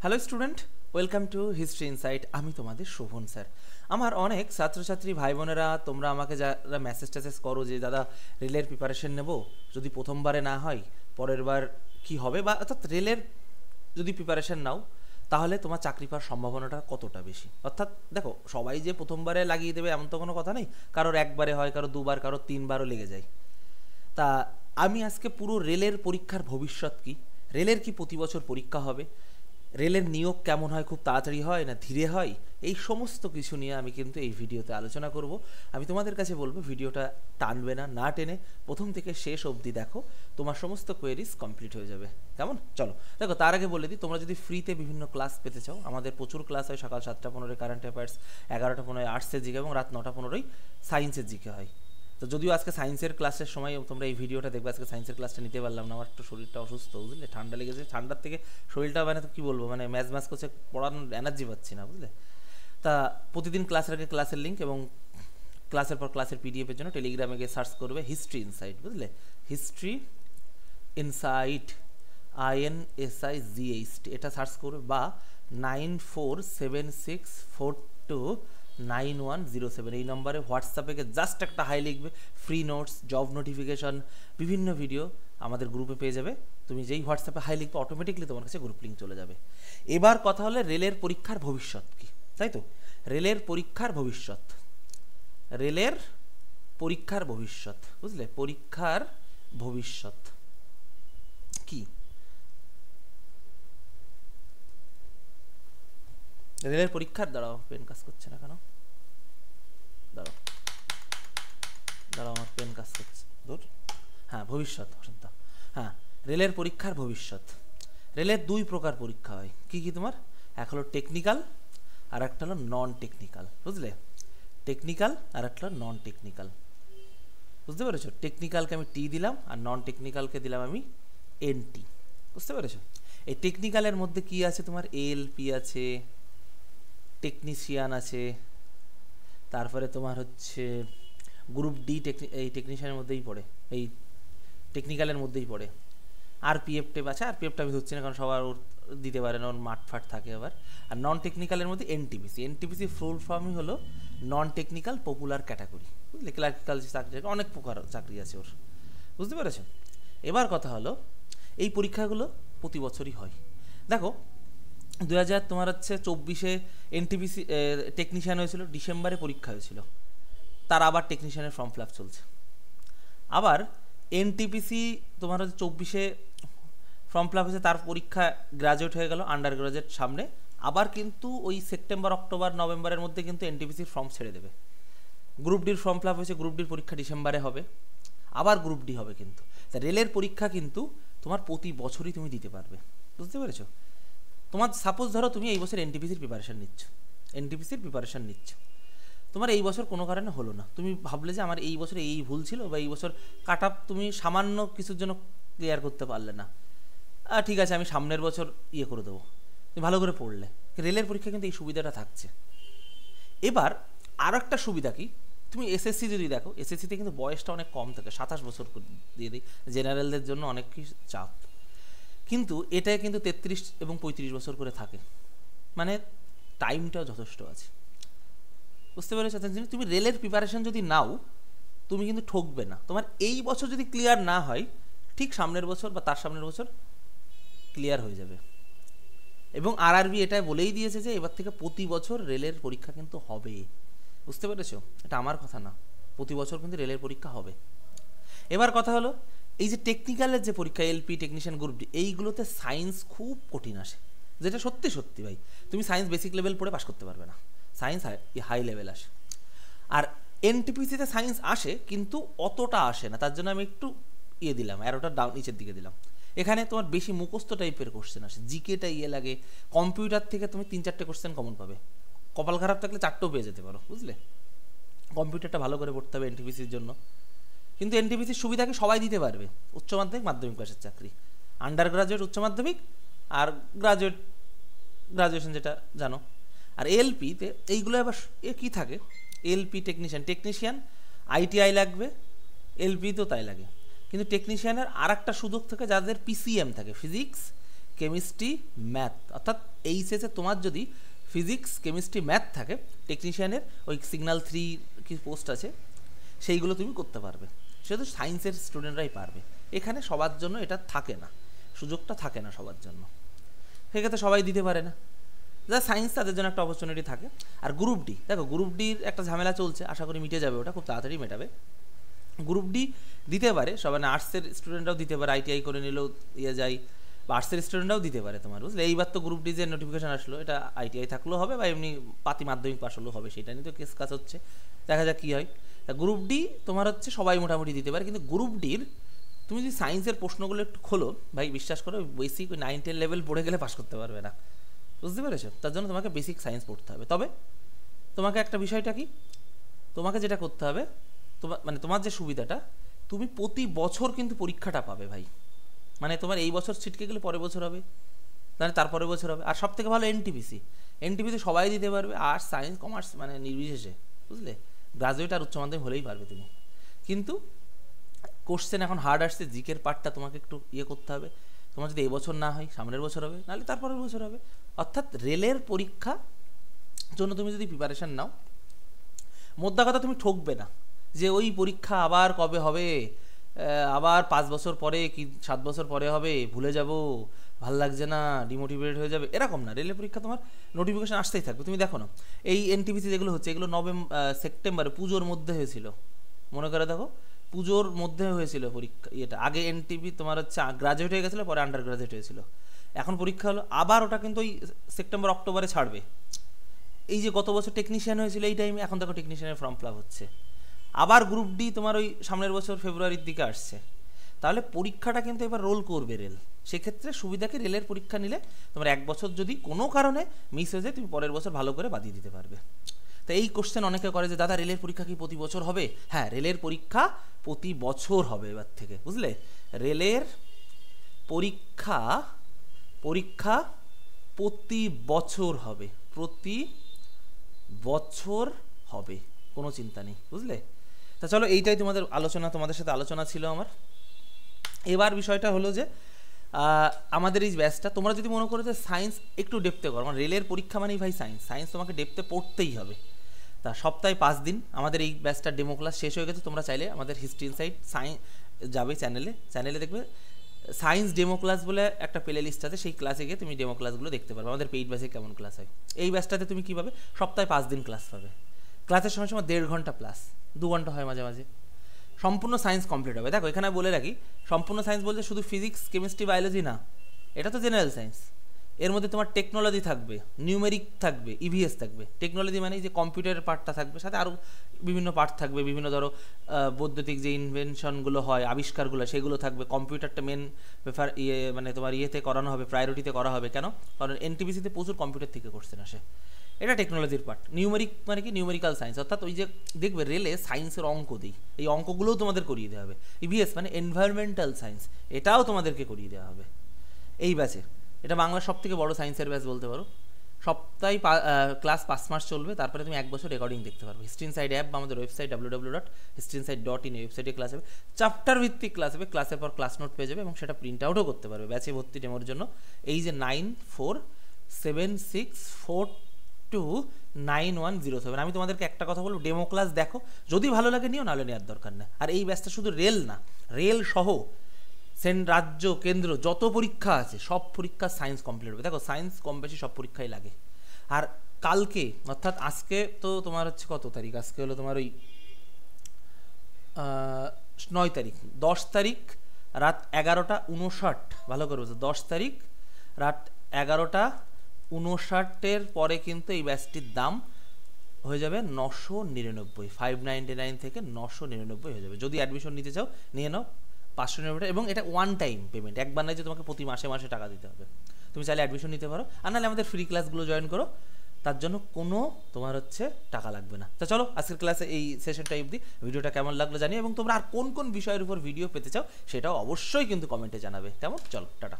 Hello student, welcome to history insight. আমি তোমাদের Sovan sir. আমার অনেক ছাত্রছাত্রী ভাই বোনেরা তোমরা আমাকে যারা মেসেজ টেসেজ করো যে দাদা রেলের প্রিপারেশন নেব, যদি প্রথমবারে না হয় পরের বার কী হবে, বা অর্থাৎ রেলের যদি প্রিপারেশন নাও তাহলে তোমার চাকরি পাওয়ার সম্ভাবনাটা কতটা বেশি। অর্থাৎ দেখো, সবাই যে প্রথমবারে লাগিয়ে দেবে এমন তো কোনো কথা নেই, কারোর একবারে হয়, কারো দুবার, কারো তিনবারও লেগে যায়। তা আমি আজকে পুরো রেলের পরীক্ষার ভবিষ্যৎ কী, রেলের কি প্রতি বছর পরীক্ষা হবে, রেলের নিয়োগ কেমন হয়, খুব তাড়াতাড়ি হয় না ধীরে হয়, এই সমস্ত কিছু নিয়ে আমি কিন্তু এই ভিডিওতে আলোচনা করব। আমি তোমাদের কাছে বলবো ভিডিওটা টানবে না, না টেনে প্রথম থেকে শেষ অবধি দেখো, তোমার সমস্ত কোয়েরিজ কমপ্লিট হয়ে যাবে। কেমন? চলো দেখো, তার আগে বলে দিই, তোমরা যদি ফ্রিতে বিভিন্ন ক্লাস পেতে চাও, আমাদের প্রচুর ক্লাস হয়। সকাল 7টা 15 কারেন্ট অ্যাফেয়ার্স, 11টা 15 আর্টসের জিকে এবং রাত 9টা 15 সায়েন্সের জিকে হয়। তো যদিও আজকে সায়েন্সের ক্লাসের সময় তোমরা এই ভিডিওটা দেখবে, আজকে সায়েন্সের ক্লাসটা নিতে পারলাম না, আমার একটু শরীরটা অসুস্থ, বুঝলে, ঠান্ডা লেগেছে। ঠান্ডার থেকে শরীরটা মানে তো কী বলবো, মানে ম্যাজ করছে, পড়ানোর এনার্জি পাচ্ছি না, বুঝলে। তা প্রতিদিন ক্লাসের আগে ক্লাসের লিঙ্ক এবং ক্লাসের পর ক্লাসের পিডিএফের জন্য টেলিগ্রামে গিয়ে সার্চ করবে হিস্ট্রি ইনসাইট, বুঝলে, হিস্ট্রি ইনসাইট INSIGHT, এটা সার্চ করবে, বা 9476429107 এই নম্বরে হোয়াটসঅ্যাপে জাস্ট একটা হাই লিখবে, ফ্রি নোটস, জব নোটিফিকেশন, বিভিন্ন ভিডিও আমাদের গ্রুপে পেয়ে যাবে। তুমি যেই হোয়াটসঅ্যাপে হাই লিখবে অটোমেটিকলি তোমার কাছে গ্রুপ লিঙ্ক চলে যাবে। এবার কথা হলে রেলের পরীক্ষার ভবিষ্যৎ কি, তাই তো? রেলের পরীক্ষার ভবিষ্যৎ, রেলের পরীক্ষার ভবিষ্যৎ, বুঝলে, পরীক্ষার ভবিষ্যৎ কি? রেলের পরীক্ষার, দাঁড়াও পেন কাজ করছে না কেন, দাঁড়াও দাঁড়াও আমার পেন কাজ করছে, দূর। হ্যাঁ, ভবিষ্যৎ, হ্যাঁ, রেলের পরীক্ষার ভবিষ্যৎ। রেলের দুই প্রকার পরীক্ষা হয়, কি কি তোমার? এক হলো টেকনিক্যাল আর একটা হলো নন টেকনিক্যাল, বুঝলে। টেকনিক্যাল আর একটা হলো নন টেকনিক্যাল, বুঝতে পেরেছো? টেকনিক্যালকে আমি টি দিলাম আর নন টেকনিক্যালকে দিলাম আমি NT, বুঝতে পেরেছো? এই টেকনিক্যালের মধ্যে কি আছে তোমার? ALP আছে, টেকনিশিয়ান আছে, তারপরে তোমার হচ্ছে গ্রুপ ডি, এই টেকনিশিয়ানের মধ্যেই পড়ে, এই টেকনিক্যালের মধ্যেই পড়ে। RPF টেপ আছে, RPFটা আমি ধরছি না কারণ সবার ওর দিতে পারে না, ওর মাঠফাট থাকে আবার। আর নন টেকনিক্যালের মধ্যে NTPC ফুল ফর্মই হলো নন টেকনিক্যাল পপুলার ক্যাটাগরি, বুঝলে। ক্লারিক্যাল চাকরি, অনেক প্রকার চাকরি আছে ওর, বুঝতে পেরেছো? এবার কথা হলো, এই পরীক্ষাগুলো প্রতি বছরই হয়। দেখো, 2000 তোমার হচ্ছে 24-এ NTPC টেকনিশিয়ান হয়েছিল, ডিসেম্বরে পরীক্ষা হয়েছিল, তার আবার টেকনিশিয়ানের ফর্ম ফিল আপ চলছে। আবার NTPC তোমার হচ্ছে 24-এ ফর্ম ফিল আপ হয়েছে, তার পরীক্ষা গ্রাজুয়েট হয়ে গেল, আন্ডার গ্রাজুয়েট সামনে, আবার কিন্তু ওই সেপ্টেম্বর অক্টোবর নভেম্বরের মধ্যে কিন্তু NTPCর ফর্ম ছেড়ে দেবে। গ্রুপ ডির ফর্ম ফিল আপ হয়েছে, গ্রুপ ডির পরীক্ষা ডিসেম্বরে হবে, আবার গ্রুপ ডি হবে। কিন্তু তা রেলের পরীক্ষা কিন্তু তোমার প্রতি বছরই তুমি দিতে পারবে, বুঝতে পেরেছো? তোমার সাপোজ ধরো তুমি এই বছর NTPCর প্রিপারেশান নিচ্ছ, তোমার এই বছর কোনো কারণে হলো না, তুমি ভাবলে যে আমার এই বছর এই ভুল ছিল, বা এই বছর কাট আপ তুমি সামান্য কিছুর জন্য ক্লিয়ার করতে পারলে না, ঠিক আছে আমি সামনের বছর ইয়ে করে দেবো, তুমি ভালো করে পড়লে। রেলের পরীক্ষা কিন্তু এই সুবিধাটা থাকছে। এবার আর একটা সুবিধা কি, তুমি SSC যদি দেখো, SSCতে কিন্তু বয়সটা অনেক কম থাকে, 27 বছর দিয়ে দিই, জেনারেলদের জন্য অনেক চাপ, কিন্তু এটায় কিন্তু 33 এবং 35 বছর করে থাকে, মানে টাইমটাও যথেষ্ট আছে, বুঝতে পেরেছো? তুমি রেলের প্রিপারেশন যদি নাও, তুমি কিন্তু ঠকবে না। তোমার এই বছর যদি ক্লিয়ার না হয়, ঠিক সামনের বছর বা তার সামনের বছর ক্লিয়ার হয়ে যাবে। এবং RRB এটা বলেই দিয়েছে যে এবার থেকে প্রতি বছর রেলের পরীক্ষা কিন্তু হবে, বুঝতে পেরেছো? এটা আমার কথা না, প্রতি বছর কিন্তু রেলের পরীক্ষা হবে। এবার কথা হলো, এই যে টেকনিক্যালের যে পরীক্ষা, LP, টেকনিশিয়ান, গ্রুপ ডি, এইগুলোতে সায়েন্স খুব কঠিন আসে, যেটা সত্যি সত্যি ভাই, তুমি সায়েন্স বেসিক লেভেল পড়ে পাস করতে পারবে না, সায়েন্স হাই লেভেল আসে। আর NTPCতে সায়েন্স আসে কিন্তু অতটা আসে না, তার জন্য আমি একটু ইয়ে দিলাম, অ্যারোটা ডাউন নিচের দিকে দিলাম। এখানে তোমার বেশি মুখস্থ টাইপের কোশ্চেন আসে, জিকেটা ইয়ে লাগে, কম্পিউটার থেকে তুমি 3-4টে কোশ্চেন কমন পাবে, কপাল খারাপ থাকলে 4টেও পেয়ে যেতে পারো, বুঝলে। কম্পিউটারটা ভালো করে পড়তে হবে NTPCর জন্য। কিন্তু NTPCর সুবিধা কি, সবাই দিতে পারবে, উচ্চ মাধ্যমিক মাধ্যমিক পাশের চাকরি, আন্ডার গ্রাজুয়েট উচ্চ মাধ্যমিক, আর গ্রাজুয়েশন যেটা জানো। আর LPতে এইগুলো আবার কি থাকে, LP টেকনিশিয়ান ITI লাগবে, LP তো তাই লাগে। কিন্তু টেকনিশিয়ানের আর একটা সুযোগ থাকে, যাদের PCM থাকে, ফিজিক্স কেমিস্ট্রি ম্যাথ, অর্থাৎ এইচএসে তোমার যদি ফিজিক্স কেমিস্ট্রি ম্যাথ থাকে, টেকনিশিয়ানের ওই সিগন্যাল 3 কি পোস্ট আছে সেইগুলো তুমি করতে পারবে। সেটা সায়েন্সের স্টুডেন্টরাই পারবে, এখানে সবার জন্য এটা থাকে না, সুযোগটা থাকে না সবার জন্য, সেক্ষেত্রে সবাই দিতে পারে না। যারা সায়েন্স তাদের জন্য একটা অপরচুনিটি থাকে। আর গ্রুপ ডি, দেখো গ্রুপ ডির একটা ঝামেলা চলছে, আশা করি মিটে যাবে, ওটা খুব তাড়াতাড়ি মেটাবে। গ্রুপ ডি দিতে পারে সবাই, আর্টসের স্টুডেন্টরাও দিতে পারে, আইটিআই করে নিলেও ইয়ে যায়, বা আর্টসের স্টুডেন্টরাও দিতে পারে তোমার, বুঝলে। এইবার তো গ্রুপ ডি যে নোটিফিকেশন আসলো, এটা আইটিআই থাকলেও হবে বা এমনি পাতি মাধ্যমিক পাস হলেও হবে, সেটা নিয়ে তো কেস কাজ হচ্ছে, দেখা যাক কী হয়। তা গ্রুপ ডি তোমার হচ্ছে সবাই মোটামুটি দিতে পারে, কিন্তু গ্রুপ ডির তুমি যদি সায়েন্সের প্রশ্নগুলো একটু খোলো ভাই, বিশ্বাস করো বেসিক ওই 9-10 লেভেল পড়ে গেলে পাস করতে পারবে না, বুঝতে পেরেছো? তার জন্য তোমাকে বেসিক সায়েন্স পড়তে হবে। তবে তোমাকে একটা বিষয়টা কি, তোমাকে যেটা করতে হবে, তোমার যে সুবিধাটা, তুমি প্রতি বছর কিন্তু পরীক্ষাটা পাবে ভাই, মানে তোমার এই বছর ছিটকে গেলে পরের বছর হবে, তাহলে তারপরের বছর হবে। আর সব থেকে ভালো এনটিপিসি সবাই দিতে পারবে, আর্টস সায়েন্স কমার্স মানে নির্বিশেষে, বুঝলে। গ্রাজুয়েট আর উচ্চ মাধ্যমিক হলেই পারবে তুমি। কিন্তু কোশ্চেন এখন হার্ড আসছে, জিকের পার্টটা তোমাকে একটু ইয়ে করতে হবে। তোমার যদি এবছর না হয় সামনের বছর হবে, নাহলে তারপরের বছর হবে। অর্থাৎ রেলের পরীক্ষা জন্য তুমি যদি প্রিপারেশান নাও, মোদ্দা কথা তুমি ঠকবে না যে ওই পরীক্ষা আবার কবে হবে, আবার 5 বছর পরে কি 7 বছর পরে হবে, ভুলে যাব, ভাল লাগছে না, ডিমোটিভেটেড হয়ে যাবে, এরকম না। রেলের পরীক্ষা তোমার নোটিফিকেশন আসতেই থাকবে। তুমি দেখো না এই এনটিপিসি যেগুলো হচ্ছে, এগুলো সেপ্টেম্বরে পুজোর মধ্যে হয়েছিল, মনে করে দেখো, পুজোর মধ্যে হয়েছিল পরীক্ষা। এটা আগে এনটিপি তোমার হচ্ছে গ্রাজুয়েট হয়ে গেছিলো, পরে আন্ডার গ্রাজুয়েট হয়েছিল, এখন পরীক্ষা হলো আবার, ওটা কিন্তু ওই সেপ্টেম্বর অক্টোবরে ছাড়বে। এই যে গত বছর টেকনিশিয়ান হয়েছিল এই টাইমে, এখন দেখো টেকনিশিয়ানের ফর্ম ফিল আপ হচ্ছে। আবার গ্রুপ ডি তোমার ওই সামনের বছর ফেব্রুয়ারির দিকে আসছে। তাহলে পরীক্ষাটা কিন্তু এবার রোল করবে রেল। সেক্ষেত্রে সুবিধাকে রেলের পরীক্ষা নিলে তোমার 1 বছর যদি কোনো কারণে মিস হয়ে যায়, তুমি পরের বছর ভালো করে বাদিয়ে দিতে পারবে। তো এই কোশ্চেন অনেকে করে যে দাদা রেলের পরীক্ষা কি প্রতি বছর হবে? হ্যাঁ, রেলের পরীক্ষা প্রতি বছর হবে এবার থেকে, বুঝলে। রেলের পরীক্ষা প্রতি বছর হবে, প্রতি বছর হবে, কোনো চিন্তা নেই, বুঝলে। তা চলো, এইটাই তোমাদের সাথে আলোচনা ছিল আমার। এবার বিষয়টা হলো যে আমাদের এই ব্যাচটা তোমরা যদি মনে করো যে সায়েন্স একটু ডেপথে করো, মানে রেলের পরীক্ষা মানেই ভাই সায়েন্স তোমাকে ডেপথে পড়তেই হবে। তা সপ্তাহে 5 দিন আমাদের এই ব্যাচটার ডেমো ক্লাস শেষ হয়ে গেছে। তোমরা চাইলে আমাদের হিস্ট্রি ইনসাইট যাবে চ্যানেলে দেখবে সায়েন্স ডেমো ক্লাস বলে একটা প্লে লিস্ট আছে, সেই ক্লাসে গিয়ে তুমি ডেমো ক্লাসগুলো দেখতে পারবে, আমাদের পেইড ব্যাচে কেমন ক্লাস হয়। এই ব্যাচটাতে তুমি কী পাবে, সপ্তাহে 5 দিন ক্লাস পাবে, ক্লাসের সময় 1.5 ঘন্টা প্লাস 2 ঘন্টা হয় মাঝে মাঝে, সম্পূর্ণ সায়েন্স কমপ্লিট হবে। দেখো এখানে বলে রাখি, সম্পূর্ণ সায়েন্স বলতে শুধু ফিজিক্স কেমিস্ট্রি বায়োলজি না, এটা তো জেনারেল সায়েন্স। এর মধ্যে তোমার টেকনোলজি থাকবে, নিউমেরিক থাকবে, ইভিএস থাকবে। টেকনোলজি মানে যে কম্পিউটারের পার্টটা থাকবে, সাথে আরও বিভিন্ন পার্ট থাকবে, বিভিন্ন ধরো বৈদ্যুতিক যে ইনভেনশনগুলো হয়, আবিষ্কারগুলো, সেগুলো থাকবে। কম্পিউটারটা মেন ব্যাপার, মানে তোমার ইয়েতে করানো হবে, প্রায়োরিটিতে করা হবে। কেন? কারণ এনটিপিসিতে প্রচুর কম্পিউটার থেকে কোশ্চেন আসে, এটা টেকনোলজির পার্ট। নিউমেরিক মানে কি, নিউমেরিক্যাল সায়েন্স, অর্থাৎ ওই যে দেখবে রেলে সায়েন্সের অঙ্ক দিই, এই অঙ্কগুলোও তোমাদের করিয়ে দেওয়া হবে। ইভিএস মানে এনভায়রনমেন্টাল সায়েন্স, এটাও তোমাদেরকে করিয়ে দেওয়া হবে এই ব্যাচে। এটা বাংলার সব থেকে বড় সায়েন্সের ব্যাচ বলতে পারো। সপ্তাহে ক্লাস 5 মাস চলবে, তারপরে তুমি 1 বছর রেকর্ডিং দেখতে পারবে। হিস্ট্রি ইনসাইট অ্যাপ বা আমাদের ওয়েবসাইট www.historyinsight.in ওয়েবসাইটে ক্লাস হবে, চ্যাপ্টার ভিত্তিক ক্লাস হবে, ক্লাসের পর ক্লাস নোট পেয়ে যাবে এবং সেটা প্রিন্ট আউটও করতে পারবে ব্যাচে ভর্তি ডেমোর জন্য। এই যে 9476429107, আমি তোমাদেরকে একটা কথা বলবো, ডেমো ক্লাস দেখো, যদি ভালো লাগে নিও, নাহলে নেওয়ার দরকার নেই। আর এই ব্যাচটা শুধু রেল না, রেল সহ রাজ্য কেন্দ্র যত পরীক্ষা আছে সব পরীক্ষা সায়েন্স কমপ্লিট হবে। দেখো সায়েন্স কম বেশি সব পরীক্ষাই লাগে। আর কালকে অর্থাৎ আজকে তো তোমার হচ্ছে কত তারিখ, আজকে হলো তোমার ওই 9 তারিখ, 10 তারিখ রাত 11:59, ভালো করে বলছো, 10 তারিখ রাত 11:59 পরে কিন্তু এই ব্যাচটির দাম হয়ে যাবে 999, 599 থেকে 999 হয়ে যাবে। যদি অ্যাডমিশন নিতে চাও নিয়ে নাও 599, এবং এটা ওয়ান টাইম পেমেন্ট, একবার নয় যে তোমাকে প্রতি মাসে মাসে টাকা দিতে হবে। তুমি চাইলে অ্যাডমিশন নিতে পারো, আর নাহলে আমাদের ফ্রি ক্লাসগুলো জয়েন করো, তার জন্য কোনো তোমার হচ্ছে টাকা লাগবে না। তো চলো আজকের ক্লাসে এই সেশনটা অবধি। ভিডিওটা কেমন লাগলো জানিও, এবং তোমরা আর কোন কোন বিষয়ের উপর ভিডিও পেতে চাও সেটাও অবশ্যই কিন্তু কমেন্টে জানাবে। কেমন? চলো টাটা।